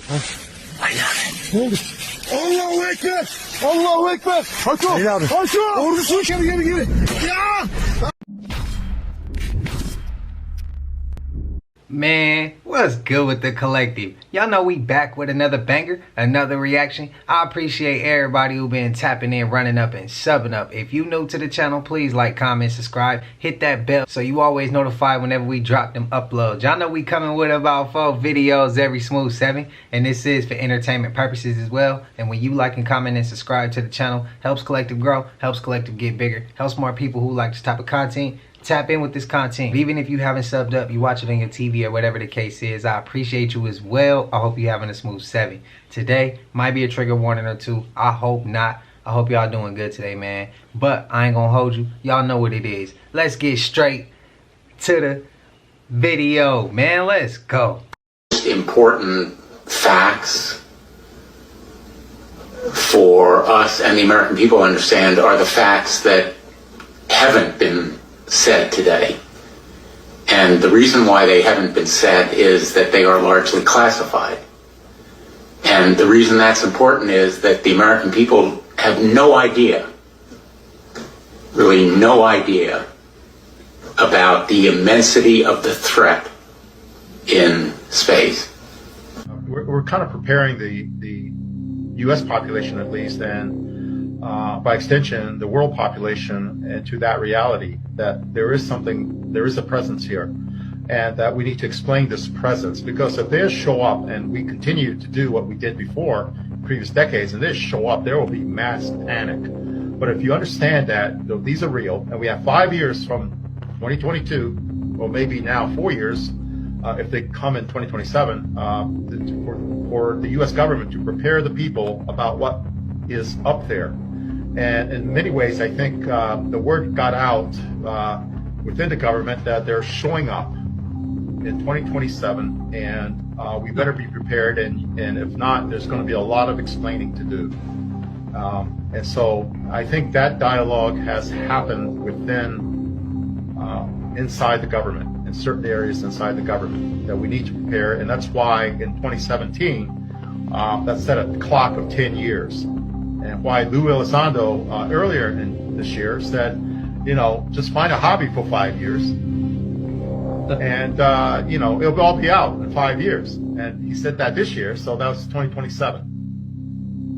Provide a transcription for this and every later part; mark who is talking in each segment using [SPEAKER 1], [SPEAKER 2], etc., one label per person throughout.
[SPEAKER 1] Allahu Ekber! Allahu Ekber! Haço! Haço! Ordusu geri. Ya!
[SPEAKER 2] Man, what's good with the collective? Y'all know we back with another banger, another reaction. I appreciate everybody who been tapping in, running up, and subbing up. If you new to the channel, please like, comment, subscribe, hit that bell so you always notified whenever we drop them uploads. Y'all know we coming with about 4 videos every smooth 7, and this is for entertainment purposes as well. And when you like and comment and subscribe to the channel, helps collective grow, helps collective get bigger, helps more people who like this type of content tap in with this content. Even if you haven't subbed up, you watch it on your TV or whatever the case is, I appreciate you as well. I hope you're having a smooth 7. Today might be a trigger warning or 2. I hope not. I hope y'all doing good today, man. But I ain't gonna hold you. Y'all know what it is. Let's get straight to the video, man. Let's go.
[SPEAKER 3] Important facts for us and the American people to understand are the facts that haven't been said today. And the reason why they haven't been said is that they are largely classified. And the reason that's important is that the American people have no idea, really no idea, about the immensity of the threat in space.
[SPEAKER 4] We're kind of preparing the U.S. population, at least, and by extension, the world population, into that reality that there is a presence here, and that we need to explain this presence. Because if they show up and we continue to do what we did before in previous decades, and they show up, there will be mass panic. But if you understand that these are real, and we have 5 years from 2022, or maybe now 4 years, if they come in 2027, for the U.S. government to prepare the people about what is up there. And in many ways, I think the word got out within the government that they're showing up in 2027, and we better be prepared, and if not, there's going to be a lot of explaining to do. And so I think that dialogue has happened within, inside the government, in certain areas inside the government, that we need to prepare. And that's why in 2017, that set a clock of 10 years. And why Lou Elizondo earlier in this year said, just find a hobby for 5 years, and it'll all be out in 5 years. And he said that this year, so that was 2027.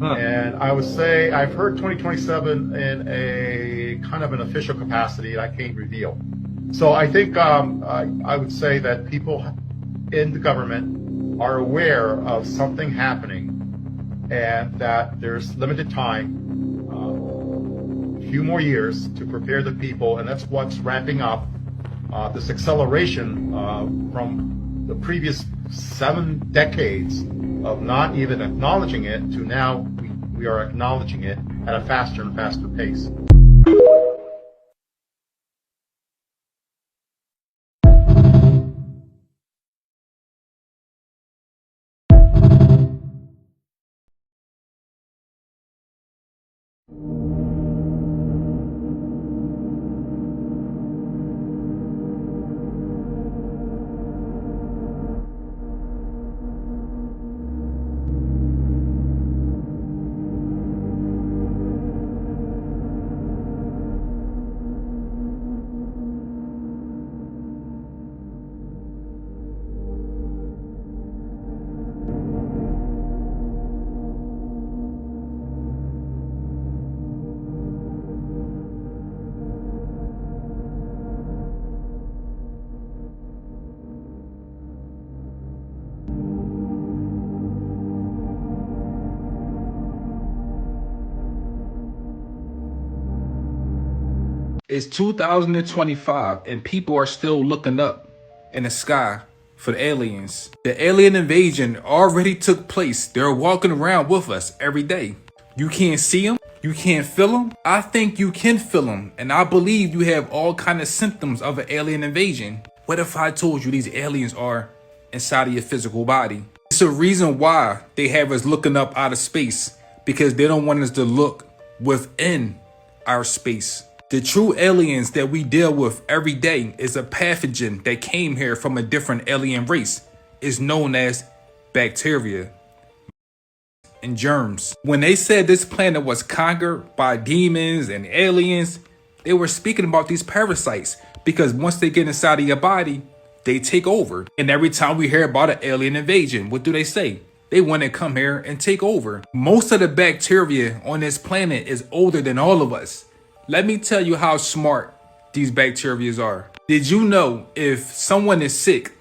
[SPEAKER 4] And I would say I've heard 2027 in a kind of an official capacity that I can't reveal. So I think I would say that people in the government are aware of something happening, and that there's limited time, a few more years to prepare the people, and that's what's ramping up this acceleration from the previous 7 decades of not even acknowledging it to now we are acknowledging it at a faster and faster pace.
[SPEAKER 5] It's 2025 and people are still looking up in the sky for the aliens. The alien invasion already took place. They're walking around with us every day. You can't see them. You can't feel them. I think you can feel them. And I believe you have all kind of symptoms of an alien invasion. What if I told you these aliens are inside of your physical body? It's a reason why they have us looking up out of space, because they don't want us to look within our space. The true aliens that we deal with every day is a pathogen that came here from a different alien race. It's known as bacteria. and germs. When they said this planet was conquered by demons and aliens, they were speaking about these parasites, because once they get inside of your body, they take over. And every time we hear about an alien invasion, what do they say? They want to come here and take over. Most of the bacteria on this planet is older than all of us. Let me tell you how smart these bacteria are. Did you know if someone is sick,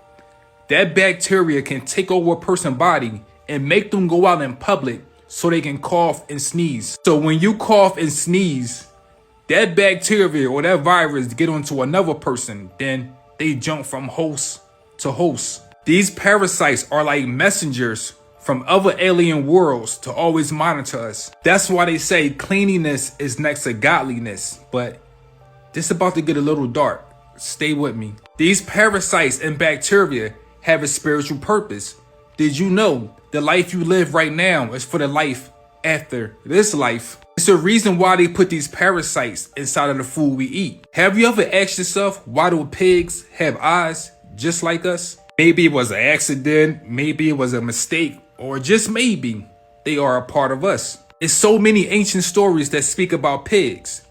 [SPEAKER 5] that bacteria can take over a person's body and make them go out in public so they can cough and sneeze? So when you cough and sneeze, that bacteria or that virus get onto another person, then they jump from host to host. These parasites are like messengers from other alien worlds to always monitor us. That's why they say cleanliness is next to godliness. But this is about to get a little dark. Stay with me. These parasites and bacteria have a spiritual purpose. Did you know the life you live right now is for the life after this life? It's the reason why they put these parasites inside of the food we eat. Have you ever asked yourself, why do pigs have eyes just like us? Maybe it was an accident, maybe it was a mistake, or just maybe they are a part of us. There's so many ancient stories that speak about pigs.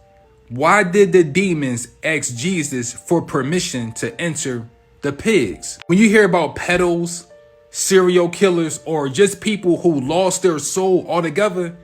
[SPEAKER 5] Why did the demons ask Jesus for permission to enter the pigs? When you hear about pedos, serial killers, or just people who lost their soul altogether,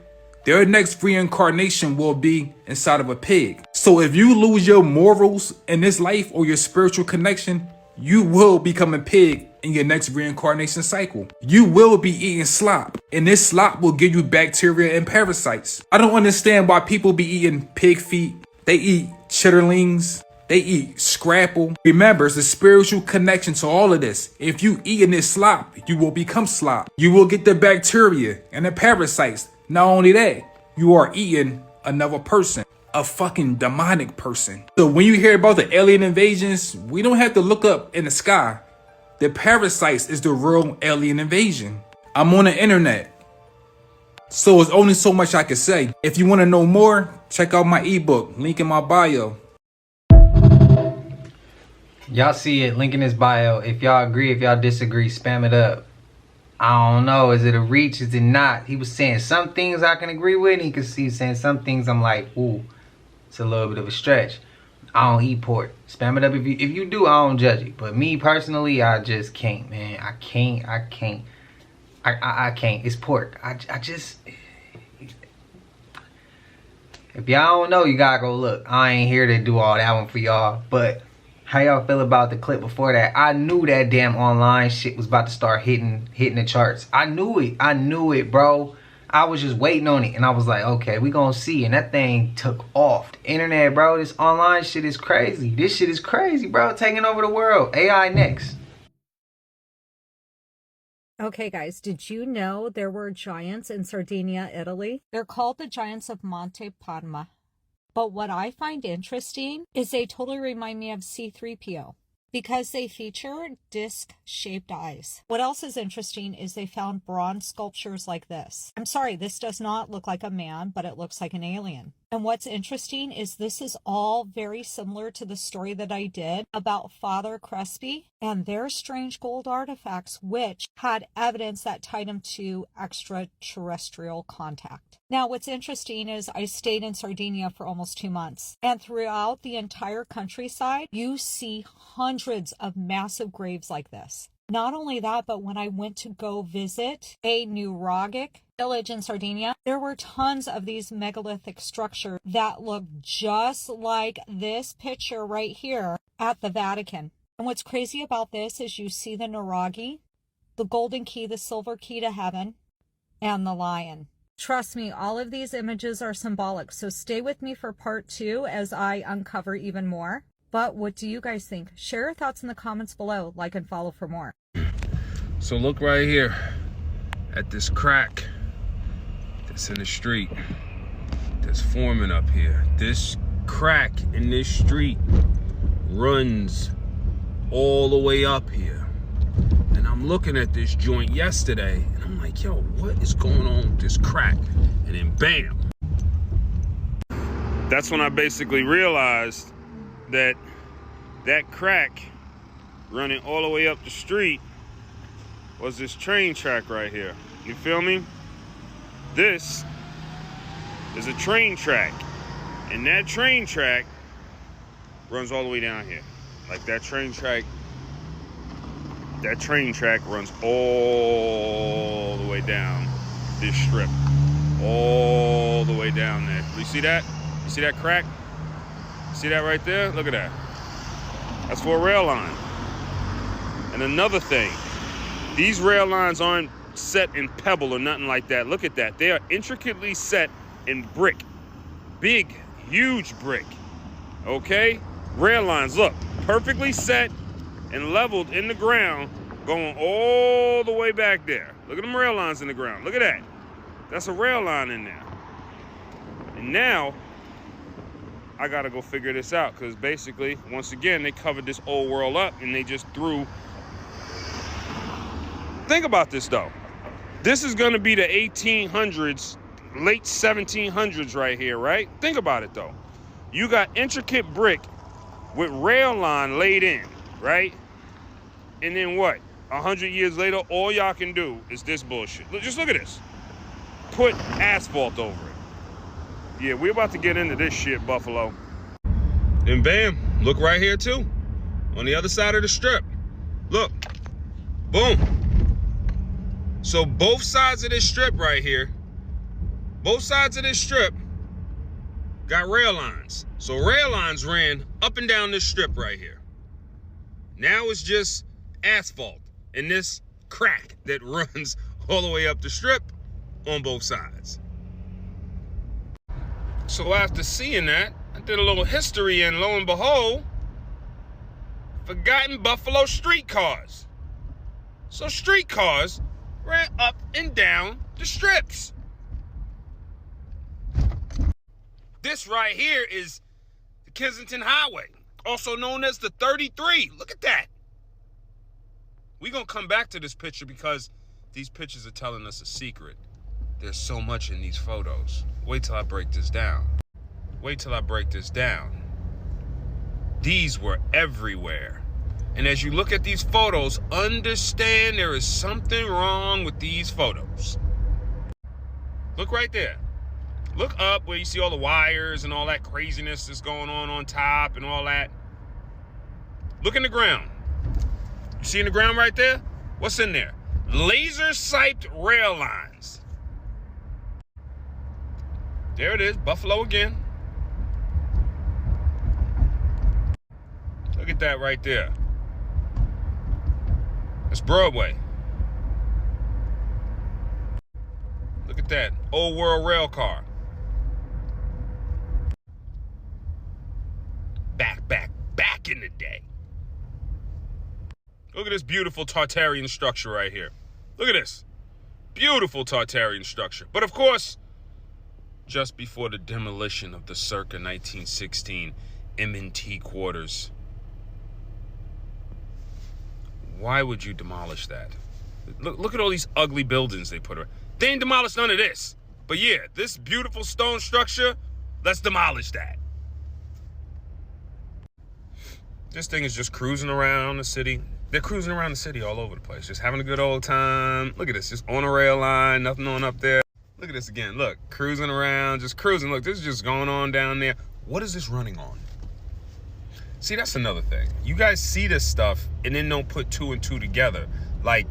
[SPEAKER 5] their next reincarnation will be inside of a pig. So if you lose your morals in this life or your spiritual connection, you will become a pig in your next reincarnation cycle. You will be eating slop, and this slop will give you bacteria and parasites. I don't understand why people be eating pig feet. They eat chitterlings. They eat scrapple. Remember, it's a spiritual connection to all of this. If you eating this slop, you will become slop. You will get the bacteria and the parasites. Not only that, you are eating another person, a fucking demonic person. So when you hear about the alien invasions, we don't have to look up in the sky. The parasites is the real alien invasion. I'm on the internet, so it's only so much I can say. If you want to know more, check out my ebook, link in my bio.
[SPEAKER 2] Y'all see it, link in his bio. If y'all agree, if y'all disagree, spam it up. I don't know, is it a reach, is it not? He was saying some things I can agree with, and he could see saying some things I'm like, ooh, it's a little bit of a stretch. I don't eat pork. Spam it up if you do, I don't judge it. But me personally, I just can't, man. I can't. I can't. It's pork. I just, if y'all don't know, you gotta go look. I ain't here to do all that one for y'all. But how y'all feel about the clip before that? I knew that damn online shit was about to start hitting the charts. I knew it, bro. I was just waiting on it, and I was like, okay, we gonna see. And that thing took off. The internet, bro, this online shit is crazy. This shit is crazy, bro. Taking over the world. AI next.
[SPEAKER 6] Okay, guys, did you know there were giants in Sardinia, Italy? They're called the giants of Monte Padma. But what I find interesting is they totally remind me of C-3PO because they feature disc-shaped eyes. What else is interesting is they found bronze sculptures like this. I'm sorry, this does not look like a man, but it looks like an alien. And what's interesting is this is all very similar to the story that I did about Father Crespi and their strange gold artifacts, which had evidence that tied him to extraterrestrial contact. Now, what's interesting is I stayed in Sardinia for almost 2 months, and throughout the entire countryside, you see hundreds of massive graves like this. Not only that, but when I went to go visit a neurologic village in Sardinia, there were tons of these megalithic structures that look just like this picture right here at the Vatican. And what's crazy about this is you see the Nuragi, the golden key, the silver key to heaven, and the lion. Trust me, all of these images are symbolic, so stay with me for part 2 as I uncover even more. But what do you guys think? Share your thoughts in the comments below, like and follow for more.
[SPEAKER 5] So look right here at this crack that's in the street that's forming up here. This crack in this street runs all the way up here. And I'm looking at this joint yesterday and I'm like, yo, what is going on with this crack? And then bam.
[SPEAKER 7] That's when I basically realized that crack running all the way up the street was this train track right here. You feel me? This is a train track. And that train track runs all the way down here. Like that train track runs all the way down this strip. All the way down there. You see that? You see that crack? See that right there? Look at that. That's for a rail line. And another thing, these rail lines aren't set in pebble or nothing like that. Look at that. They are intricately set in brick. Big, huge brick. Okay? Rail lines, look, perfectly set and leveled in the ground, going all the way back there. Look at them rail lines in the ground. Look at that. That's a rail line in there. And now, I gotta go figure this out, because basically, once again, they covered this old world up and they just threw. Think about this though. This is gonna be the 1800s, late 1700s right here, right? Think about it though. You got intricate brick with rail line laid in, right? And then what? 100 years later, all y'all can do is this bullshit. Just look at this. Put asphalt over it. Yeah, we're about to get into this shit, Buffalo. And bam, look right here too. On the other side of the strip. Look, boom. So both sides of this strip right here, both sides of this strip got rail lines. So rail lines ran up and down this strip right here. Now it's just asphalt and this crack that runs all the way up the strip on both sides. So after seeing that, I did a little history, and lo and behold, forgotten Buffalo streetcars. So streetcars ran up and down the strips. This right here is the Kensington Highway, also known as the 33. Look at that. We're going to come back to this picture because these pictures are telling us a secret. There's so much in these photos. Wait till I break this down. Wait till I break this down. These were everywhere. And as you look at these photos, understand there is something wrong with these photos. Look right there. Look up where you see all the wires and all that craziness that's going on top and all that. Look in the ground. You see in the ground right there? What's in there? Laser-siped rail lines. There it is, Buffalo again. Look at that right there. That's Broadway. Look at that, old world rail car. Back in the day. Look at this beautiful Tartarian structure right here. Look at this. Beautiful Tartarian structure. But of course, just before the demolition of the circa 1916 Imminent quarters. Why would you demolish that? Look at all these ugly buildings they put around. They ain't demolished none of this. But yeah, this beautiful stone structure, let's demolish that. This thing is just cruising around the city. They're cruising around the city all over the place, just having a good old time. Look at this, just on a rail line, nothing on up there. Look at this again, look, cruising around, just cruising. Look, this is just going on down there. What is this running on? See, that's another thing. You guys see this stuff and then don't put two and two together. Like,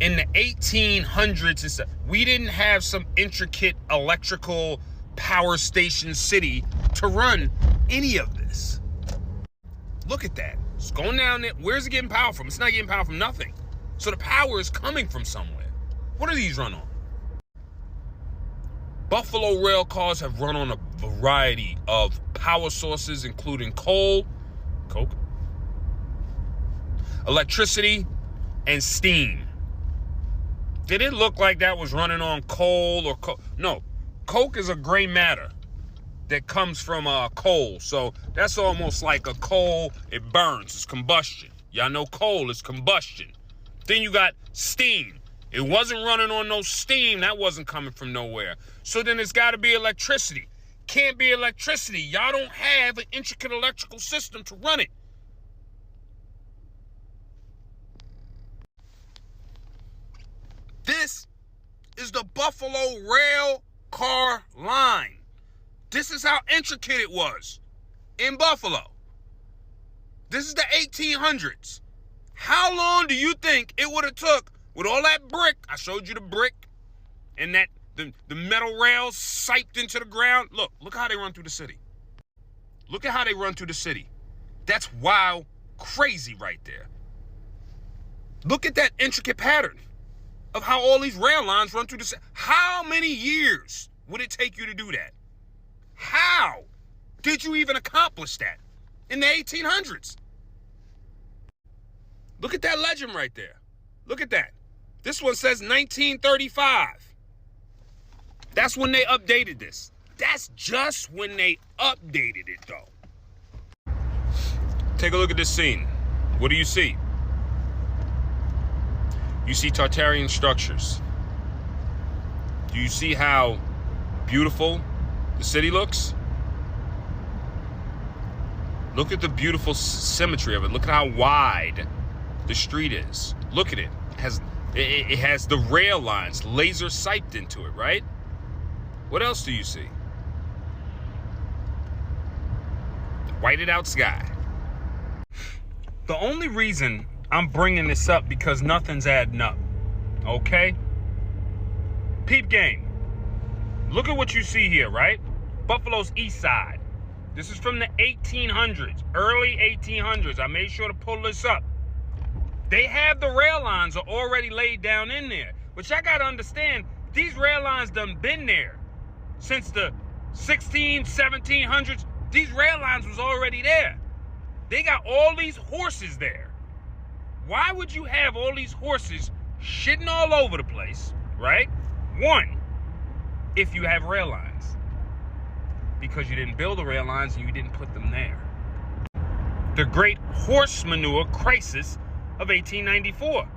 [SPEAKER 7] in the 1800s and stuff, we didn't have some intricate electrical power station city to run any of this. Look at that. It's going down there. Where's it getting power from? It's not getting power from nothing. So the power is coming from somewhere. What do these run on? Buffalo rail cars have run on a variety of power sources, including coal, coke, electricity, and steam. Did it look like that was running on coal or coke? No, coke is a gray matter that comes from coal. So that's almost like a coal, it burns, it's combustion. Y'all know coal is combustion. Then you got steam. It wasn't running on no steam, that wasn't coming from nowhere. So then it's gotta be electricity. Can't be electricity. Y'all don't have an intricate electrical system to run it. This is the Buffalo rail car line. This is how intricate it was in Buffalo. This is the 1800s. How long do you think it would have took with all that brick? I showed you the brick and that the metal rails siped into the ground. Look how they run through the city. Look at how they run through the city. That's wild, crazy right there. Look at that intricate pattern of how all these rail lines run through the city. How many years would it take you to do that? How did you even accomplish that in the 1800s? Look at that legend right there. Look at that. This one says 1935. That's when they updated this. That's just when they updated it, though. Take a look at this scene. What do you see? You see Tartarian structures. Do you see how beautiful the city looks? Look at the beautiful symmetry of it. Look at how wide the street is. Look at it. It has the rail lines laser siped into it, right? What else do you see? The whited out sky. The only reason I'm bringing this up because nothing's adding up, okay? Peep game. Look at what you see here, right? Buffalo's east side. This is from the 1800s, early 1800s. I made sure to pull this up. They have the rail lines are already laid down in there. But y'all gotta understand, these rail lines done been there since the 1700s. These rail lines was already there. They got all these horses there. Why would you have all these horses shitting all over the place, right? One, if you have rail lines. Because you didn't build the rail lines and you didn't put them there. The great horse manure crisis of 1894.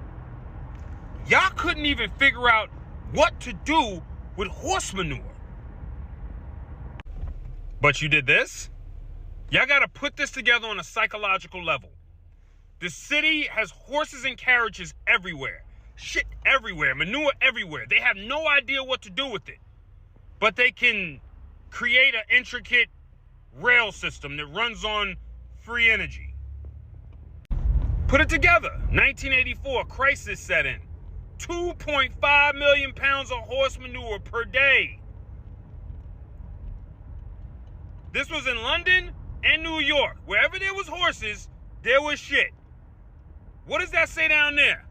[SPEAKER 7] Y'all couldn't even figure out what to do with horse manure. But you did this? Y'all gotta put this together on a psychological level. The city has horses and carriages everywhere. Shit everywhere, manure everywhere. They have no idea what to do with it. But they can create an intricate rail system that runs on free energy. Put it together. 1984, crisis set in. 2.5 million pounds of horse manure per day. This was in London and New York. Wherever there was horses, there was shit. What does that say down there?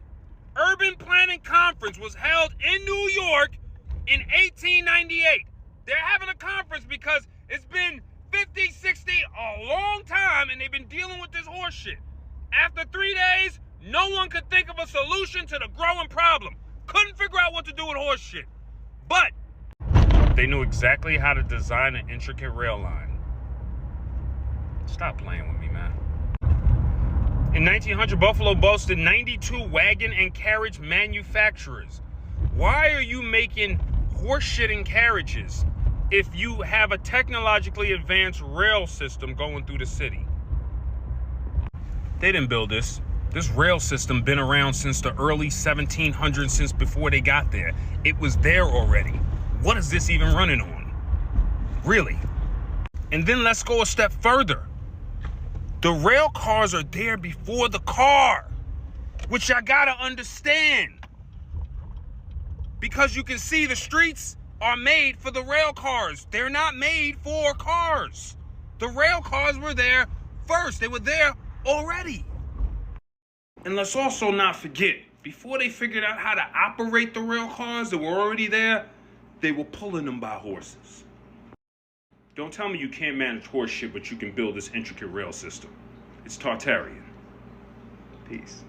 [SPEAKER 7] Urban Planning Conference was held in New York in 1898. They're having a conference because it's been 50, 60, a long time, and they've been dealing with this horse shit. After 3 days, no one could think of a solution to the growing problem. Couldn't figure out what to do with horse shit. But they knew exactly how to design an intricate rail line. Stop playing with me, man. In 1900, Buffalo boasted 92 wagon and carriage manufacturers. Why are you making horse-shitting carriages if you have a technologically advanced rail system going through the city? They didn't build this. This rail system been around since the early 1700s, since before they got there. It was there already. What is this even running on? Really? And then let's go a step further. The rail cars are there before the car, which I gotta understand. Because you can see the streets are made for the rail cars. They're not made for cars. The rail cars were there first. They were there already. And let's also not forget, before they figured out how to operate the rail cars that were already there, they were pulling them by horses. Don't tell me you can't manage horse shit, but you can build this intricate rail system. It's Tartarian. Peace.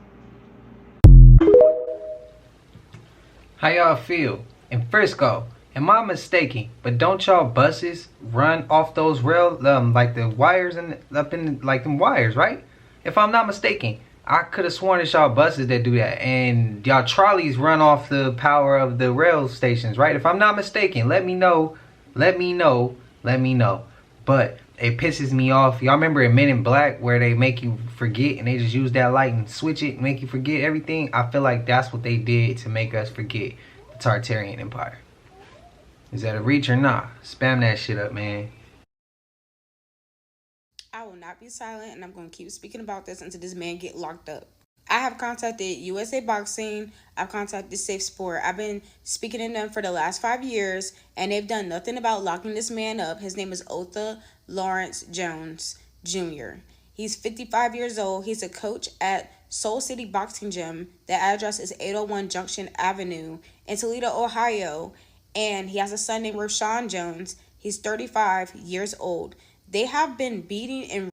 [SPEAKER 2] How y'all feel? In Frisco, am I mistaken? But don't y'all buses run off those rail, like the wires and up in like them wires, right? If I'm not mistaken, I could have sworn it's y'all buses that do that, and y'all trolleys run off the power of the rail stations, right? If I'm not mistaken, let me know. Let me know. Let me know. But it pisses me off. Y'all remember in Men in Black where they make you forget and they just use that light and switch it and make you forget everything? I feel like that's what they did to make us forget. Tartarian Empire. Is that a reach or not? Spam that shit up, man.
[SPEAKER 8] I will not be silent, and I'm going to keep speaking about this until this man get locked up. I have contacted USA Boxing. I've contacted Safe Sport. I've been speaking to them for the last 5 years, and they've done nothing about locking this man up. His name is Otha Lawrence Jones Jr. He's 55 years old. He's a coach at Soul City Boxing Gym. The address is 801 Junction Avenue in Toledo, Ohio. And he has a son named Rashawn Jones. He's 35 years old. They have been beating and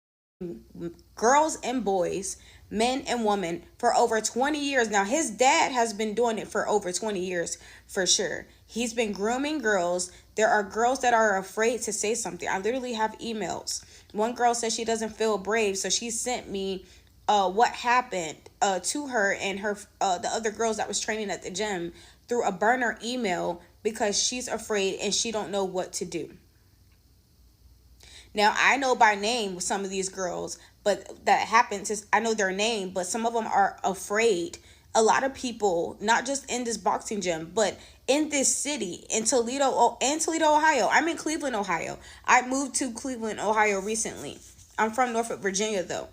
[SPEAKER 8] girls and boys, men and women, for over 20 years. Now, his dad has been doing it for over 20 years for sure. He's been grooming girls. There are girls that are afraid to say something. I literally have emails. One girl says she doesn't feel brave, so she sent me what happened to her and her the other girls that was training at the gym through a burner email because she's afraid and she don't know what to do. Now, I know by name some of these girls, but that happens is I know their name, but some of them are afraid. A lot of people, not just in this boxing gym, but in this city, in Toledo, Ohio. I'm in Cleveland, Ohio. I moved to Cleveland, Ohio recently. I'm from Norfolk, Virginia, though.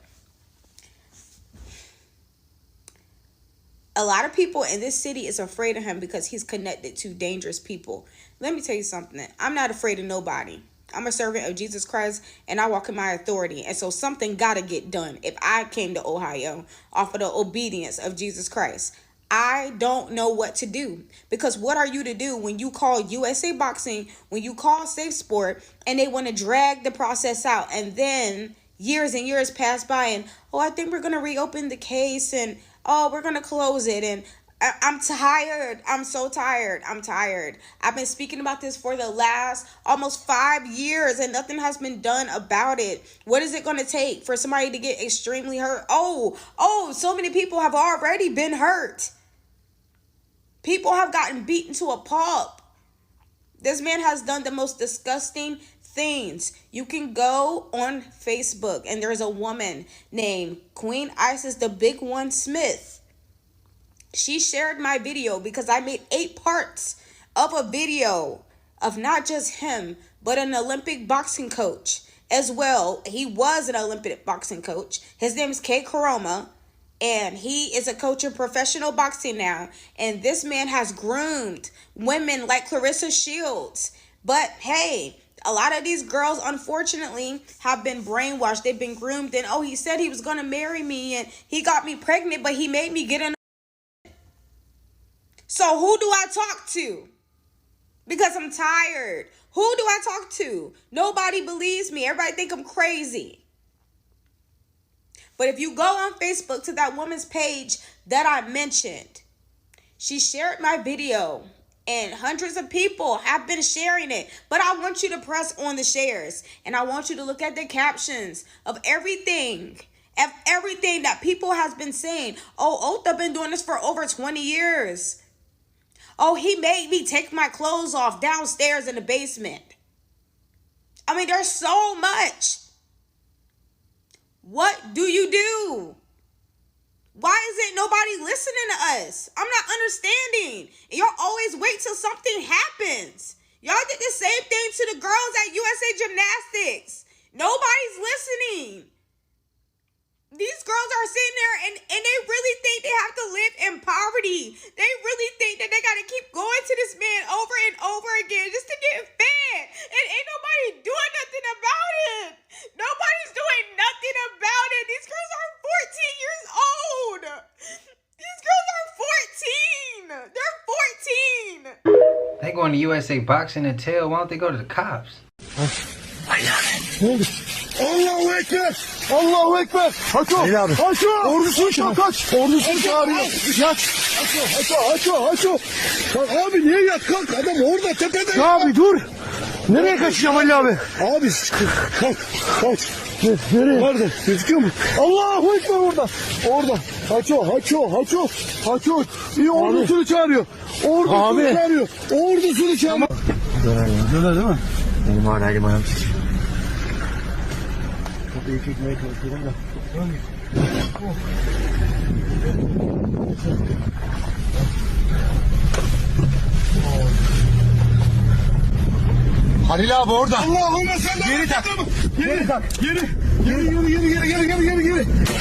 [SPEAKER 8] A lot of people in this city is afraid of him because he's connected to dangerous people. Let me tell you something. I'm not afraid of nobody. I'm a servant of Jesus Christ, and I walk in my authority. And so something got to get done if I came to Ohio off of the obedience of Jesus Christ. I don't know what to do, because what are you to do when you call USA Boxing, when you call Safe Sport, and they want to drag the process out, and then years and years pass by, and I think we're going to reopen the case, and we're going to close it, and I'm tired. I'm so tired. I'm tired. I've been speaking about this for the last almost 5 years and nothing has been done about it. What is it going to take for somebody to get extremely hurt? So many people have already been hurt. People have gotten beaten to a pulp. This man has done the most disgusting things. You can go on Facebook and there's a woman named Queen Isis, the Big One Smith. She shared my video because I made 8 parts of a video of not just him, but an Olympic boxing coach as well. He was an Olympic boxing coach. His name is Kay Koroma, and he is a coach in professional boxing now. And this man has groomed women like Clarissa Shields. But hey, a lot of these girls, unfortunately, have been brainwashed. They've been groomed. And he said he was going to marry me and he got me pregnant, but he made me get in. So who do I talk to? Because I'm tired. Who do I talk to? Nobody believes me. Everybody think I'm crazy. But if you go on Facebook to that woman's page that I mentioned, she shared my video and hundreds of people have been sharing it. But I want you to press on the shares and I want you to look at the captions of everything that people has been saying. Otha been doing this for over 20 years. He made me take my clothes off downstairs in the basement. I mean, there's so much. What do you do? Why isn't nobody listening to us? I'm not understanding. Y'all always wait till something happens. Y'all did the same thing to the girls at USA Gymnastics. Nobody's listening. These girls are sitting there and they really think they have to live in poverty. They really think that they got to keep going to this man over and over again just to get fed. And ain't nobody doing nothing about it. Nobody's doing nothing about it. These girls are 14 years old. These girls are 14. They're 14.
[SPEAKER 2] They going to USA Boxing and tell, why don't they go to the cops?
[SPEAKER 1] Allahu Ekber! Allahu Ekber! Haço! Ordusunu çağır, kaç! Ordusunu çağırıyor. Haço! Abi niye yat, kalk, adam orada tepede. Abi dur! Nereye kaçacağım Ali abi? Abi kaç. Nereye? Nerede? Gözüküyor mu? Allahu Ekber orada. Haço. İyi ordusunu çağırıyor. Ordusunu çağırıyor. Döner değil mi?
[SPEAKER 9] Benim hala elim ayağım titriyor.
[SPEAKER 1] Kapıyı çekmeye çalışıyorum da. Halil abi orada. Allahümme salli. Geri tak. Geri tak. Geri.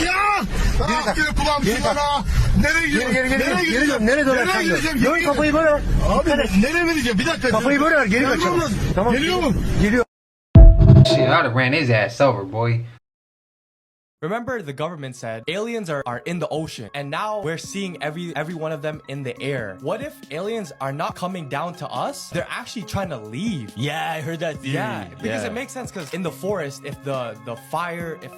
[SPEAKER 1] Ya. Ah geri kulağım şuna. Nereye gidiyorsun?
[SPEAKER 9] Nereye dönüyorsun? Dön kafayı böyle.
[SPEAKER 1] Abi nereye vereceğim? Bir dakika.
[SPEAKER 9] Kafayı böyle ver, geri kaçalım.
[SPEAKER 1] Tamam. Geliyor mu?
[SPEAKER 9] Geliyor.
[SPEAKER 2] Shit, I'd have ran his ass over, boy.
[SPEAKER 10] Remember, the government said aliens are in the ocean, and now we're seeing every one of them in the air. What if aliens are not coming down to us? They're actually trying to leave.
[SPEAKER 11] Yeah, I heard that theory.
[SPEAKER 10] Yeah, because it makes sense. Because in the forest, if if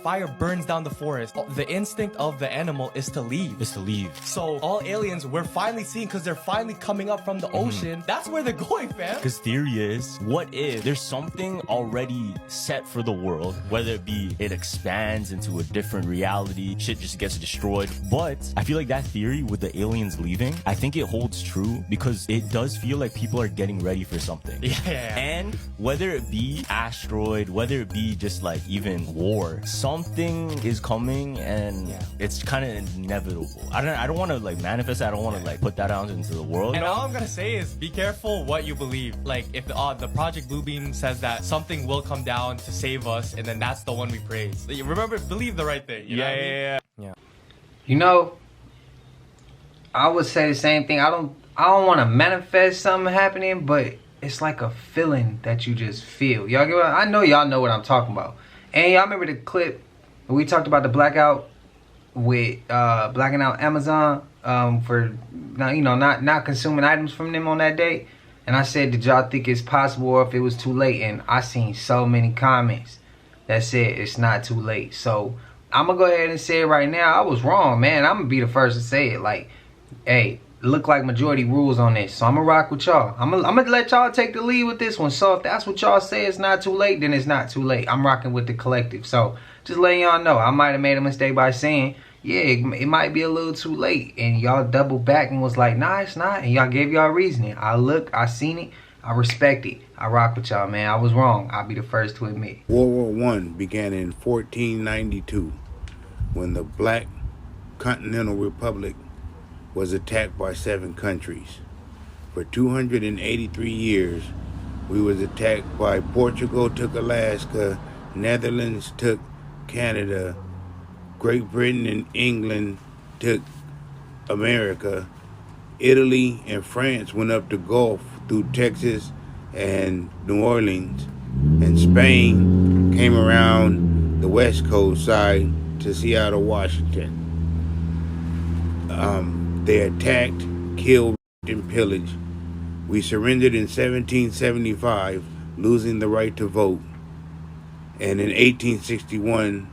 [SPEAKER 10] fire burns down the forest, the instinct of the animal is to leave. So all aliens we're finally seeing, because they're finally coming up from the ocean. That's where they're going, fam.
[SPEAKER 11] Because theory is, what if there's something already set for the world, whether it be it expands into a different reality, shit just gets destroyed. But I feel like that theory with the aliens leaving, I think it holds true, because it does feel like people are getting ready for something.
[SPEAKER 10] Yeah.
[SPEAKER 11] And whether it be asteroid, whether it be just like even war, something is coming, and it's kind of inevitable. I don't want to like manifest it. I don't want to like put that out into the world.
[SPEAKER 10] And all I'm gonna say is, be careful what you believe. Like, if the Project Bluebeam says that something will come down to save us, and then that's the one we praise. Remember, believe the right thing. You know what I mean?
[SPEAKER 2] You know, I would say the same thing. I don't want to manifest something happening, but it's like a feeling that you just feel. Y'all get what? I know y'all know what I'm talking about. And y'all remember the clip where we talked about the blackout with blacking out Amazon for not consuming items from them on that day. And I said, did y'all think it's possible, or if it was too late? And I seen so many comments that said it's not too late. So I'm gonna go ahead and say it right now. I was wrong, man. I'm gonna be the first to say it. Like, hey, look like majority rules on this. So I'm gonna rock with y'all. I'm gonna let y'all take the lead with this one. So if that's what y'all say, it's not too late, then it's not too late. I'm rocking with the collective. So just letting y'all know, I might have made a mistake by saying, yeah, it might be a little too late. And y'all double back and was like, nah, it's not. And y'all gave y'all reasoning. I seen it. I respect it. I rock with y'all, man. I was wrong. I'll be the first to admit.
[SPEAKER 12] World War I began in 1492 when the Black Continental Republic was attacked by 7 countries. For 283 years, we was attacked by Portugal, took Alaska, Netherlands took Canada, Great Britain and England took America, Italy and France went up the Gulf through Texas and New Orleans, and Spain came around the West Coast side to Seattle, Washington. They attacked, killed, and pillaged. We surrendered in 1775, losing the right to vote. And in 1861,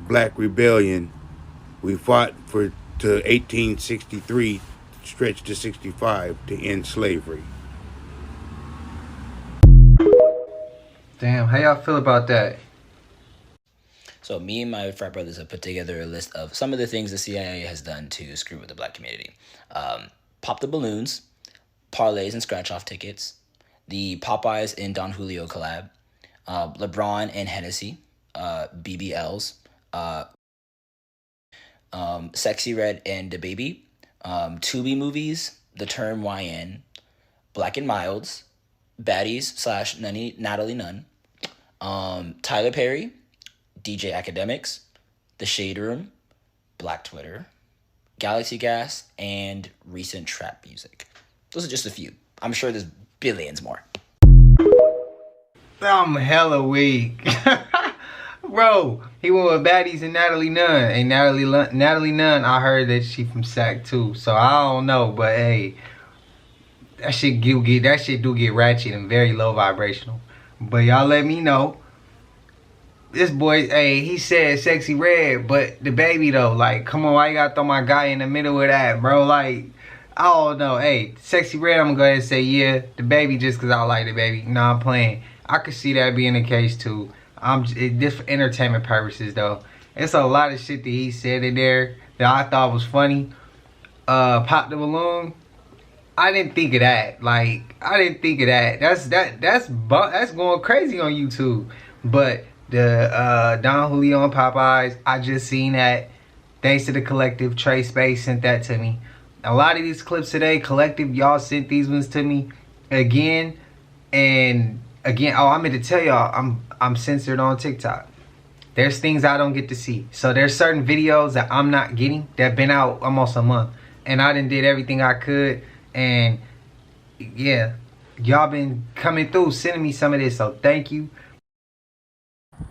[SPEAKER 12] Black Rebellion, we fought to 1863, stretched to 65, to end slavery.
[SPEAKER 2] Damn, how y'all feel about that?
[SPEAKER 13] So me and my frat brothers have put together a list of some of the things the CIA has done to screw with the black community. Pop the balloons, parlays and scratch-off tickets, the Popeyes and Don Julio collab, LeBron and Hennessy, BBLs, Sexy Red and DaBaby, Tubi movies, The Term YN, Black and Milds, Baddies / Natalie Nunn, Tyler Perry, DJ Academics, The Shade Room, Black Twitter, Galaxy Gas, and recent trap music. Those are just a few. I'm sure there's billions more.
[SPEAKER 2] I'm hella weak. Bro, he went with Baddies and Natalie Nunn. And Natalie Nunn, I heard that she from SAC too. So I don't know, but hey, that shit do get ratchet and very low vibrational. But y'all let me know. This boy, hey, he said Sexy Red, but DaBaby though, like, come on, why you gotta throw my guy in the middle of that, bro? Like, I don't know. Hey, Sexy Red, I'm gonna go ahead and say yeah. DaBaby just cause I like DaBaby. Nah, I'm playing. I could see that being the case too. Just for entertainment purposes though. It's a lot of shit that he said in there that I thought was funny. Pop the balloon. I didn't think of that. Like, I didn't think of that. That's going crazy on YouTube. But the Don Julio and Popeyes, I just seen that. Thanks to the collective, Trey Space sent that to me. A lot of these clips today, collective, y'all sent these ones to me again. And again, oh, I meant to tell y'all, I'm censored on TikTok. There's things I don't get to see. So there's certain videos that I'm not getting that been out almost a month. And I done did everything I could. And yeah, y'all been coming through, sending me some of this. So thank you.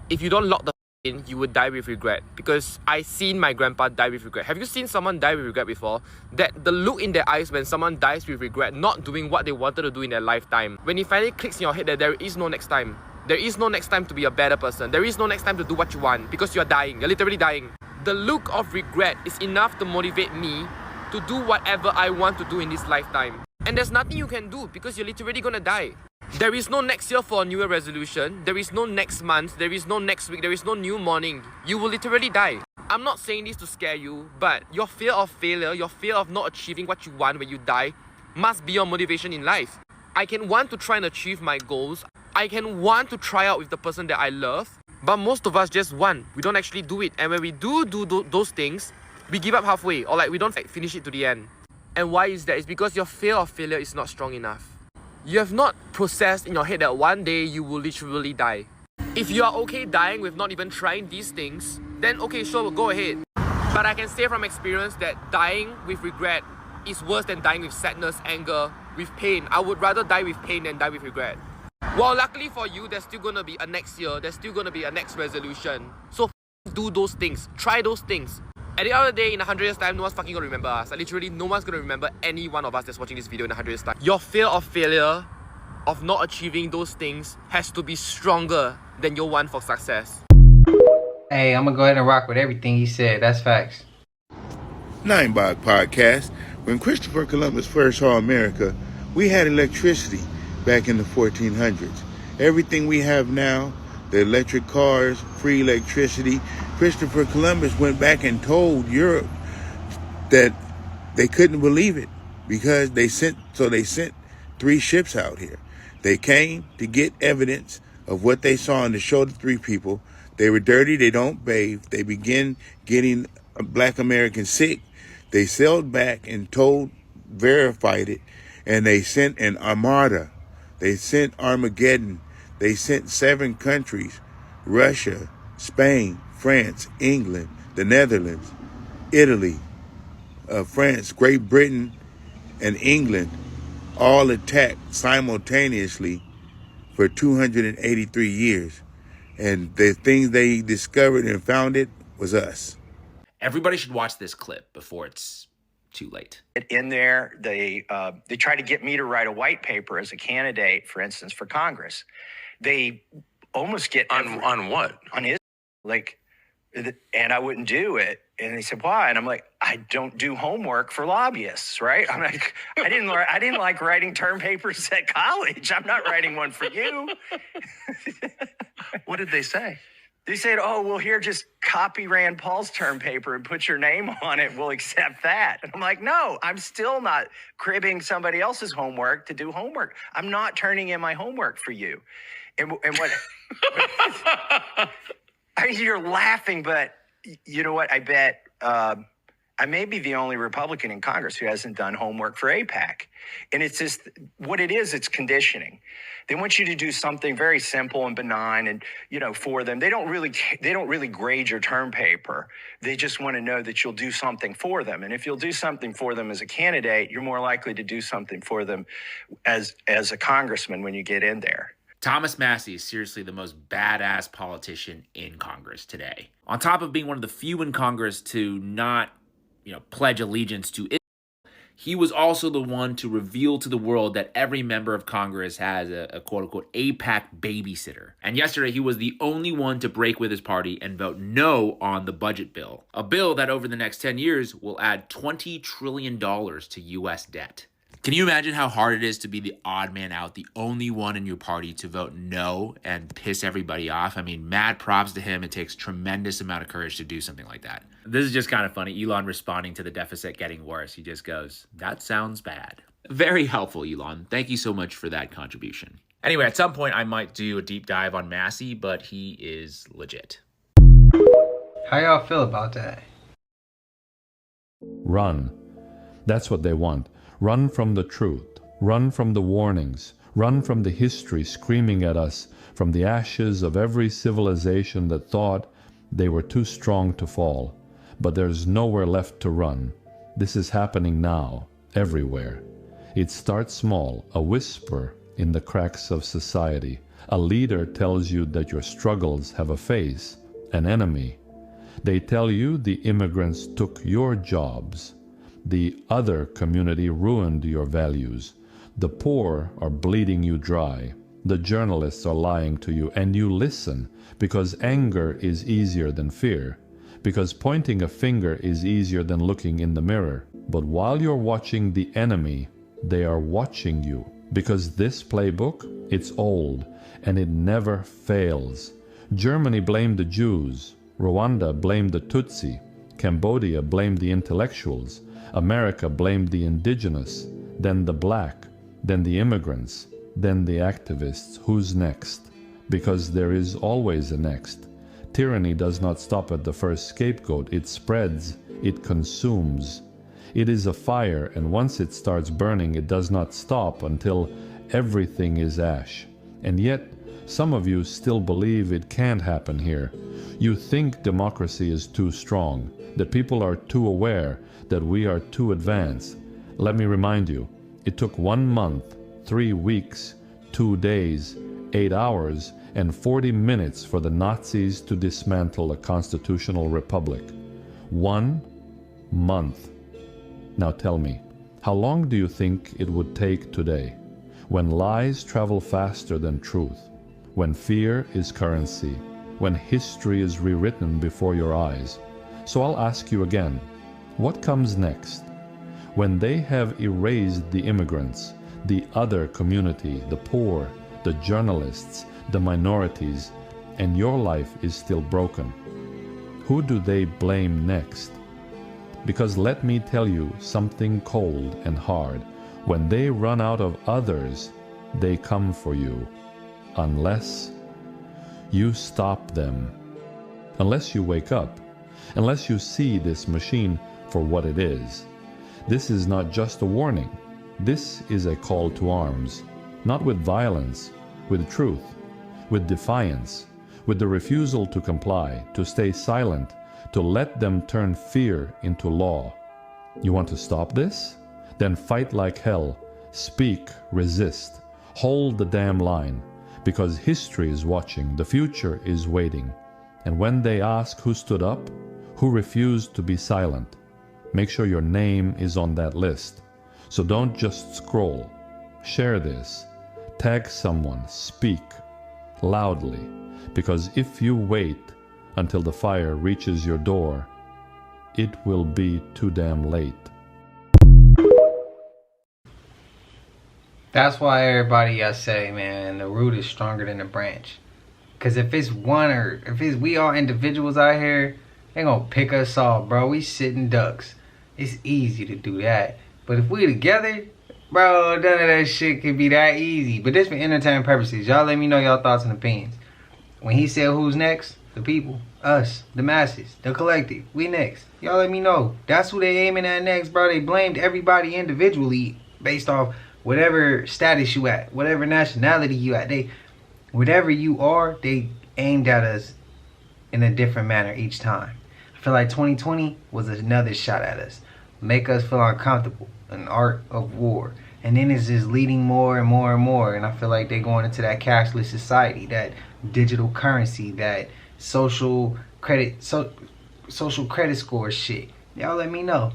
[SPEAKER 14] If you don't lock the in, you would die with regret. Because I seen my grandpa die with regret. Have you seen someone die with regret before? That the look in their eyes when someone dies with regret, not doing what they wanted to do in their lifetime. When it finally clicks in your head that there is no next time. There is no next time to be a better person. There is no next time to do what you want because you're dying. You're literally dying. The look of regret is enough to motivate me to do whatever I want to do in this lifetime. And there's nothing you can do because you're literally gonna die. There is no next year for a New Year resolution. There is no next month. There is no next week. There is no new morning. You will literally die. I'm not saying this to scare you, but your fear of failure, your fear of not achieving what you want when you die must be your motivation in life. I can want to try and achieve my goals. I can want to try out with the person that I love, but most of us just want. We don't actually do it. And when we do those things, we give up halfway or like we don't finish it to the end. And why is that? It's because your fear of failure is not strong enough. You have not processed in your head that one day you will literally die. If you are okay dying with not even trying these things, then okay, sure, go ahead. But I can say from experience that dying with regret is worse than dying with sadness, anger, with pain. I would rather die with pain than die with regret. Well, luckily for you, there's still gonna be a next year, there's still gonna be a next resolution. So do those things, try those things. At the end of the day, in 100 years time, no one's fucking gonna remember us. Like, literally, no one's gonna remember any one of us that's watching this video in 100 years time. Your fear of failure, of not achieving those things, has to be stronger than your want for success.
[SPEAKER 2] Hey, I'm gonna go ahead and rock with everything he said. That's facts.
[SPEAKER 12] Ninebog Podcast. When Christopher Columbus first saw America, we had electricity back in the 1400s. Everything we have now, the electric cars, free electricity. Christopher Columbus went back and told Europe that they couldn't believe it because they sent 3 ships out here. They came to get evidence of what they saw and to show the 3 people. They were dirty, they don't bathe. They began getting black Americans sick. They sailed back and verified it, and they sent an armada. They sent Armageddon. They sent 7 countries, Russia, Spain, France, England, the Netherlands, Italy, France, Great Britain, and England all attacked simultaneously for 283 years. And the things they discovered and found it was us.
[SPEAKER 15] Everybody should watch this clip before it's too late.
[SPEAKER 16] In there, they try to get me to write a white paper as a candidate, for instance, for Congress. They almost get
[SPEAKER 17] on what?
[SPEAKER 16] On his, like, and I wouldn't do it. And they said, why? And I'm like, I don't do homework for lobbyists, right? I'm like, I didn't like writing term papers at college. I'm not writing one for you.
[SPEAKER 17] What did they say?
[SPEAKER 16] They said, oh, well, here, just copy Rand Paul's term paper and put your name on it. We'll accept that. And I'm like, no, I'm still not cribbing somebody else's homework to do homework. I'm not turning in my homework for you. And what? I mean, you're laughing, but you know what? I bet I may be the only Republican in Congress who hasn't done homework for AIPAC. And it's just what it is. It's conditioning. They want you to do something very simple and benign, and for them, they don't really grade your term paper. They just want to know that you'll do something for them. And if you'll do something for them as a candidate, you're more likely to do something for them as a congressman when you get in there.
[SPEAKER 15] Thomas Massie is seriously the most badass politician in Congress today. On top of being one of the few in Congress to not, pledge allegiance to Israel, he was also the one to reveal to the world that every member of Congress has a quote-unquote AIPAC babysitter. And yesterday, he was the only one to break with his party and vote no on the budget bill. A bill that over the next 10 years will add $20 trillion to U.S. debt. Can you imagine how hard it is to be the odd man out, the only one in your party to vote no and piss everybody off? I mean, mad props to him. It takes tremendous amount of courage to do something like that. This is just kind of funny. Elon responding to the deficit getting worse. He just goes, that sounds bad. Very helpful, Elon. Thank you so much for that contribution. Anyway, at some point, I might do a deep dive on Massie, but he is legit.
[SPEAKER 2] How y'all feel about that?
[SPEAKER 18] Run. That's what they want. Run from the truth. Run from the warnings.
[SPEAKER 17] Run from the history screaming at us from the ashes of every civilization that thought they were too strong to fall. But there's nowhere left to run. This is happening now, everywhere. It starts small, a whisper in the cracks of society. A leader tells you that your struggles have a face, an enemy. They tell you the immigrants took your jobs. The other community ruined your values. The poor are bleeding you dry. The journalists are lying to you, and you listen because anger is easier than fear, because pointing a finger is easier than looking in the mirror. But while you're watching the enemy, they are watching you, because this playbook, it's old, and it never fails. Germany blamed the Jews. Rwanda blamed the Tutsi. Cambodia blamed the intellectuals. America blamed the indigenous, then the black, then the immigrants, then the activists. Who's next? Because there is always a next. Tyranny does not stop at the first scapegoat. It spreads, it consumes. It is a fire, and once it starts burning, it does not stop until everything is ash. And yet, some of you still believe it can't happen here. You think democracy is too strong, that people are too aware, that we are too advanced. Let me remind you, it took 1 month, 3 weeks, 2 days, 8 hours, and 40 minutes for the Nazis to dismantle a constitutional republic. 1 month. Now tell me, how long do you think it would take today, when lies travel faster than truth, when fear is currency, when history is rewritten before your eyes? So I'll ask you again, what comes next? When they have erased the immigrants, the other community, the poor, the journalists, the minorities, and your life is still broken, who do they blame next? Because let me tell you something cold and hard. When they run out of others, they come for you. Unless you stop them. Unless you wake up. Unless you see this machine for what it is. This is not just a warning. This is a call to arms. Not with violence, with truth, with defiance, with the refusal to comply, to stay silent, to let them turn fear into law. You want to stop this? Then fight like hell. Speak, resist. Hold the damn line. Because history is watching, the future is waiting. And when they ask who stood up, who refused to be silent, make sure your name is on that list. So don't just scroll. Share this. Tag someone. Speak loudly. Because if you wait until the fire reaches your door, it will be too damn late.
[SPEAKER 2] That's why everybody I say, man, the root is stronger than the branch. Cause if it's one or if it's we all individuals out here, they gonna pick us off, bro. We sitting ducks. It's easy to do that. But if we together, bro, none of that shit can be that easy. But this for entertainment purposes. Y'all let me know y'all thoughts and opinions. When he said who's next, the people, us, the masses, the collective, we next. Y'all let me know. That's who they aiming at next, bro. They blamed everybody individually based off whatever status you at, whatever nationality you at. They, whatever you are, they aimed at us in a different manner each time. I feel like 2020 was another shot at us. Make us feel uncomfortable. An art of war. And then it's just leading more and more and more. And I feel like they're going into that cashless society, that digital currency, that social credit score shit. Y'all let me know.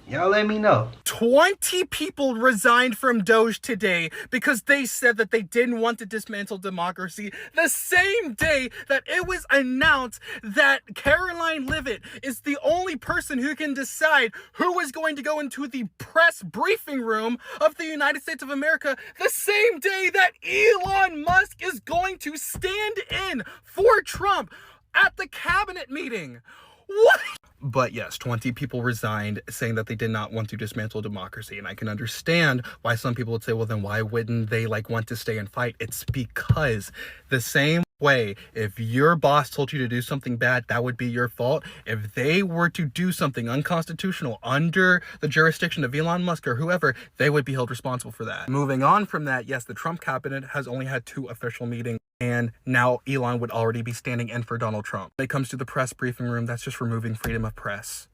[SPEAKER 2] Y'all let me know.
[SPEAKER 18] 20 people resigned from Doge today because they said that they didn't want to dismantle democracy. The same day that it was announced that Caroline Leavitt is the only person who can decide who is going to go into the press briefing room of the United States of America. The same day that Elon Musk is going to stand in for Trump at the cabinet meeting. What? But yes, 20 people resigned saying that they did not want to dismantle democracy. And I can understand why some people would say, well, then why wouldn't they want to stay and fight? It's because the same way. If your boss told you to do something bad, that would be your fault. If they were to do something unconstitutional under the jurisdiction of Elon Musk or whoever, they would be held responsible for that. Moving on from that, yes, the Trump cabinet has only had 2 official meetings, and now Elon would already be standing in for Donald Trump. When it comes to the press briefing room, that's just removing freedom of press.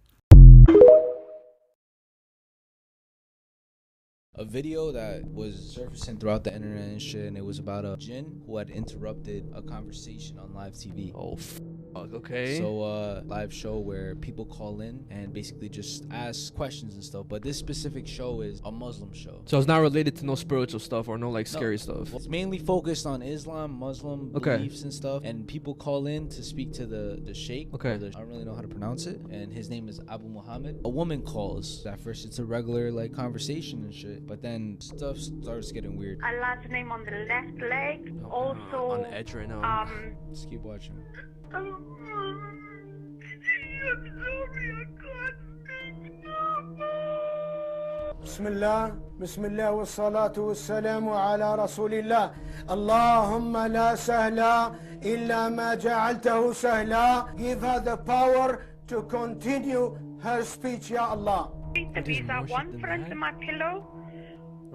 [SPEAKER 19] A video that was surfacing throughout the internet and shit, and it was about a Jinn who had interrupted a conversation on live TV.
[SPEAKER 14] Oh, okay.
[SPEAKER 19] So, live show where people call in and basically just ask questions and stuff. But this specific show is a Muslim show.
[SPEAKER 14] So it's not related to no spiritual stuff or no like scary stuff.
[SPEAKER 19] It's mainly focused on Islam, Muslim beliefs and stuff. And people call in to speak to the sheikh.
[SPEAKER 14] Okay.
[SPEAKER 19] I don't really know how to pronounce it. And his name is Abu Muhammad. A woman calls. At first, it's a regular like conversation and shit. But then stuff starts getting weird.
[SPEAKER 20] Allah's name on the left leg. Also,
[SPEAKER 14] on the edge right now.
[SPEAKER 19] Just keep watching.
[SPEAKER 9] بسم الله والصلاة والسلام على رسول الله اللهم لا سهل إلا ما جعلته سهلا. Give her the power to continue her speech, Ya Allah.
[SPEAKER 20] These are one for under my pillow.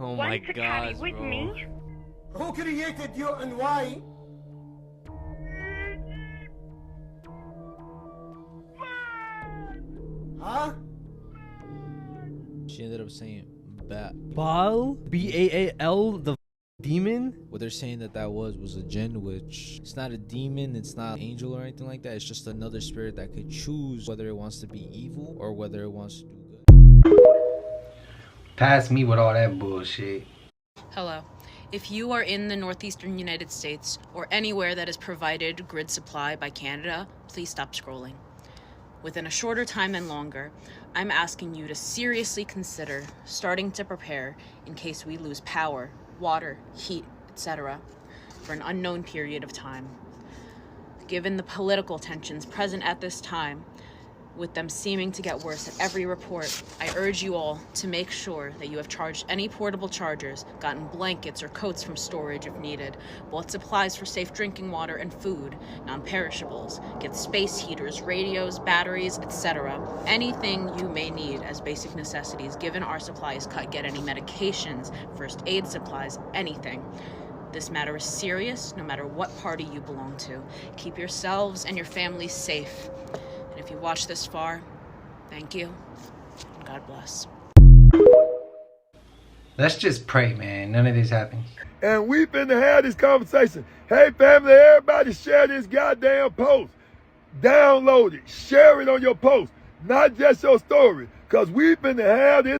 [SPEAKER 14] Oh
[SPEAKER 20] one
[SPEAKER 14] my
[SPEAKER 20] to carry
[SPEAKER 14] God,
[SPEAKER 20] with
[SPEAKER 14] bro.
[SPEAKER 20] me.
[SPEAKER 9] Who created you and why? Huh?
[SPEAKER 19] She ended up saying
[SPEAKER 14] Baal? B-A-A-L, the demon?
[SPEAKER 19] What they're saying that was a Jinn, which it's not a demon, it's not an angel or anything like that. It's just another spirit that could choose whether it wants to be evil or whether it wants to do good.
[SPEAKER 2] Pass me with all that bullshit.
[SPEAKER 21] Hello. If you are in the northeastern United States or anywhere that is provided grid supply by Canada, please stop scrolling. Within a shorter time and longer, I'm asking you to seriously consider starting to prepare in case we lose power, water, heat, etc. for an unknown period of time. Given the political tensions present at this time, with them seeming to get worse at every report, I urge you all to make sure that you have charged any portable chargers, gotten blankets or coats from storage if needed, bought supplies for safe drinking water and food, non-perishables, get space heaters, radios, batteries, etc. Anything you may need as basic necessities, given our supply is cut, get any medications, first aid supplies, anything. This matter is serious, no matter what party you belong to. Keep yourselves and your families safe. And if you watch this far, thank you, and God bless.
[SPEAKER 2] Let's just pray, man. None of this happens.
[SPEAKER 1] And we finna have this conversation. Hey, family, everybody share this goddamn post. Download it. Share it on your post. Not just your story. Because we finna have this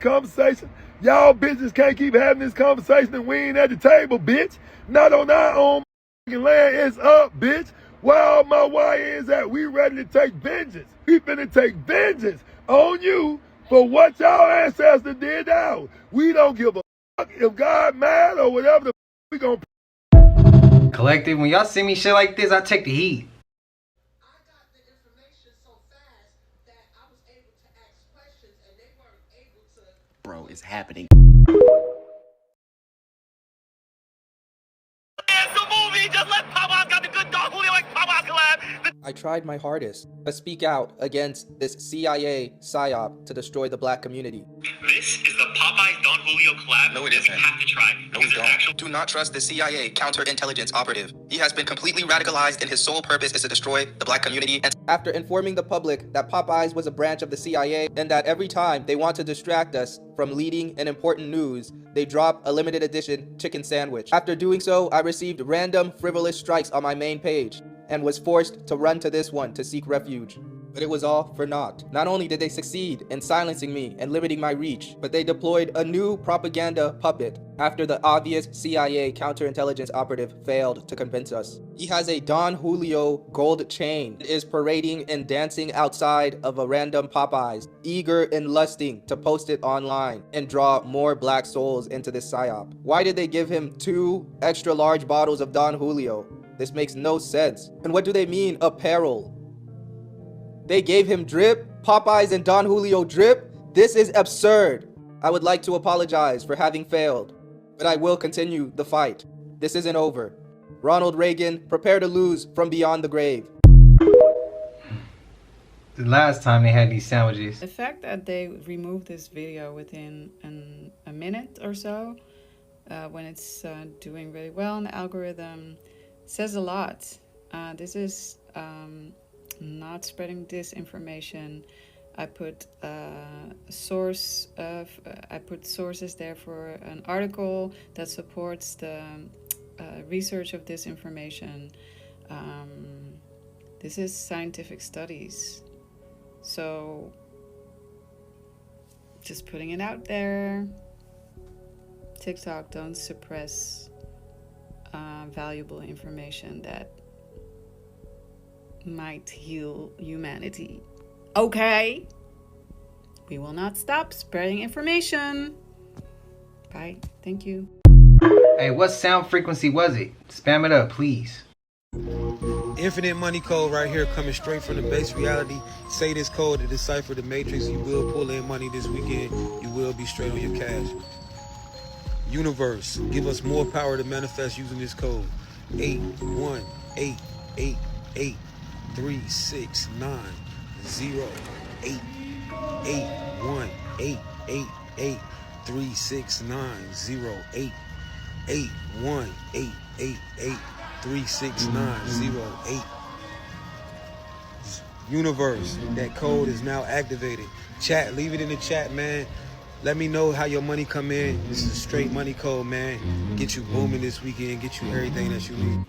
[SPEAKER 1] conversation. Y'all bitches can't keep having this conversation and we ain't at the table, bitch. Not on our own land. It's up, bitch. Where all my YNs at? We ready to take vengeance. We finna take vengeance on you for what y'all ancestors did now. We don't give a fuck if God mad or whatever the we gonna.
[SPEAKER 2] Collective, when y'all see me shit like this, I take the heat.
[SPEAKER 22] Bro, it's happening.
[SPEAKER 23] I tried my hardest to speak out against this CIA psyop to destroy the black community.
[SPEAKER 24] This is the Popeyes Don Julio collab. No, it isn't. You have to try.
[SPEAKER 23] No, we don't. Do not trust the CIA counterintelligence operative. He has been completely radicalized and his sole purpose is to destroy the black community. And after informing the public that Popeyes was a branch of the CIA and that every time they want to distract us from leading an important news, they drop a limited edition chicken sandwich. After doing so, I received random frivolous strikes on my main page and was forced to run to this one to seek refuge. But it was all for naught. Not only did they succeed in silencing me and limiting my reach, but they deployed a new propaganda puppet after the obvious CIA counterintelligence operative failed to convince us. He has a Don Julio gold chain, is parading and dancing outside of a random Popeyes, eager and lusting to post it online and draw more black souls into this psyop. Why did they give him 2 extra large bottles of Don Julio? This makes no sense. And what do they mean, apparel? They gave him drip, Popeyes and Don Julio drip? This is absurd. I would like to apologize for having failed, but I will continue the fight. This isn't over. Ronald Reagan, prepare to lose from beyond the grave.
[SPEAKER 2] The last time they had these sandwiches.
[SPEAKER 3] The fact that they removed this video within a minute or so, when it's doing really well in the algorithm, says a lot. This is not spreading disinformation. I put sources there for an article that supports the research of disinformation. This is scientific studies. So just putting it out there. TikTok, don't suppress valuable information that might heal humanity. Okay? We will not stop spreading information. Bye. Thank you.
[SPEAKER 2] Hey, what sound frequency was it? Spam it up, please.
[SPEAKER 4] Infinite money code right here, coming straight from the base reality. Say this code to decipher the matrix. You will pull in money this weekend. You will be straight on your cash. Universe, give us more power to manifest using this code. 81888836908. 81888836908. 81888836908. Universe, that code is now activated. Chat, leave it in the chat, man. Let me know how your money come in. This is a straight money code, man. Get you booming this weekend. Get you everything that you need.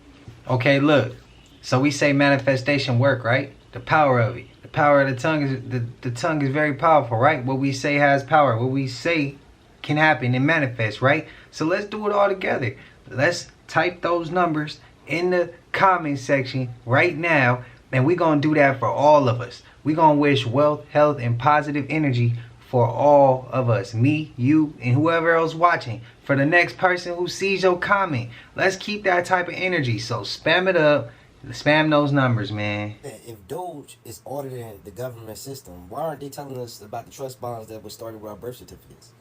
[SPEAKER 2] Okay, look. So we say manifestation work, right? The power of it. The power of the tongue is the tongue is very powerful, right? What we say has power. What we say can happen and manifest, right? So let's do it all together. Let's type those numbers in the comment section right now, and we're gonna do that for all of us. We're gonna wish wealth, health, and positive energy for all of us, me, you, and whoever else watching. For the next person who sees your comment, let's keep that type of energy. So spam it up, spam those numbers, man.
[SPEAKER 5] If Doge is auditing the government system, why aren't they telling us about the trust bonds that were started with our birth certificates?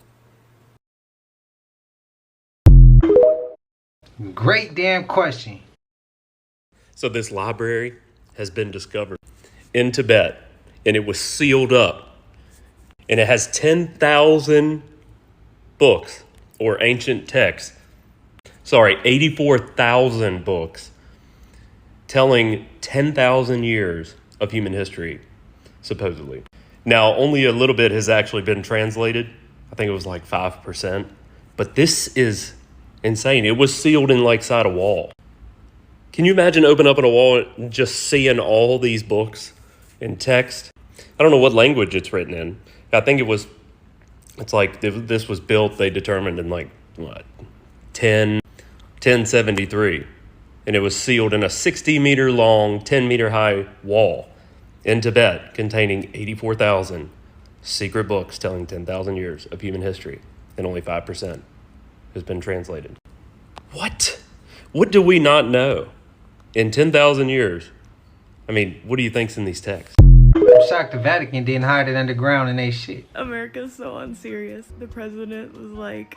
[SPEAKER 2] Great damn question.
[SPEAKER 6] So this library has been discovered in Tibet, and it was sealed up. And it has 10,000 books or ancient texts. 84,000 books telling 10,000 years of human history, supposedly. Now, only a little bit has actually been translated. I think it was like 5%. But this is insane. It was sealed in like side a wall. Can you imagine opening up a wall and just seeing all these books in text? I don't know what language it's written in. I think it's like this was built, they determined in like, what, 1073. And it was sealed in a 60-meter long, 10-meter high wall in Tibet containing 84,000 secret books telling 10,000 years of human history. And only 5% has been translated. What? What do we not know? In 10,000 years, I mean, what do you think's in these texts?
[SPEAKER 2] I'm shocked the Vatican didn't hide it underground in they shit.
[SPEAKER 25] America's so unserious. The president was like,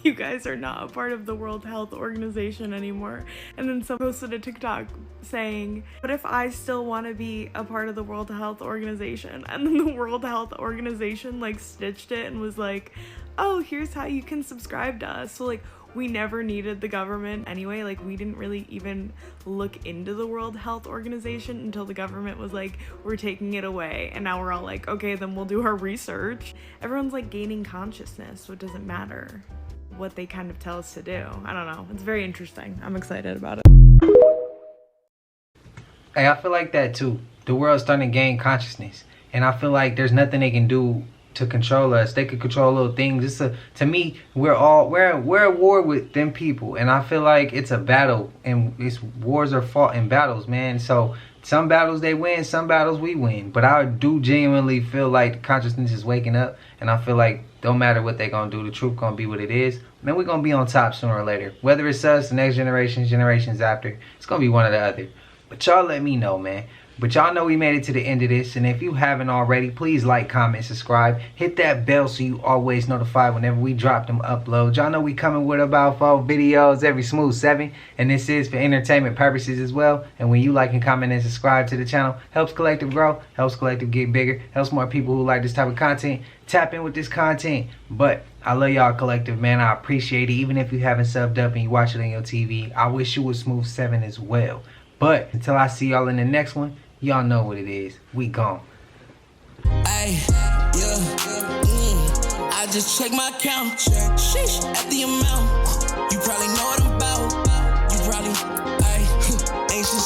[SPEAKER 25] you guys are not a part of the World Health Organization anymore. And then someone posted a TikTok saying, but if I still want to be a part of the World Health Organization? And then the World Health Organization like stitched it and was like, oh, here's how you can subscribe to us. So like, we never needed the government anyway. Like, we didn't really even look into the World Health Organization until the government was like, we're taking it away. And now we're all like, okay, then we'll do our research. Everyone's like gaining consciousness, so it doesn't matter what they kind of tell us to do. I don't know. It's very interesting. I'm excited about it.
[SPEAKER 2] Hey, I feel like that too. The world's starting to gain consciousness. And I feel like there's nothing they can do to control us. They could control little things. To me, we're at war with them people, and I feel like it's a battle, and wars are fought in battles, man. So some battles they win, some battles we win. But I do genuinely feel like consciousness is waking up, and I feel like don't matter what they gonna do, the truth gonna be what it is. Man, we're gonna be on top sooner or later. Whether it's us, the next generations after, it's gonna be one or the other. But y'all let me know, man. But y'all know we made it to the end of this, and if you haven't already, please like, comment, subscribe. Hit that bell so you always notified whenever we drop them uploads. Y'all know we coming with about 4 videos every smooth 7, and this is for entertainment purposes as well. And when you like and comment and subscribe to the channel, helps Collective grow, helps Collective get bigger, helps more people who like this type of content tap in with this content. But I love y'all, Collective, man. I appreciate it. Even if you haven't subbed up and you watch it on your TV, I wish you would smooth 7 as well. But until I see y'all in the next one, y'all know what it is. We gone.
[SPEAKER 7] I just check my count. Sheesh. At the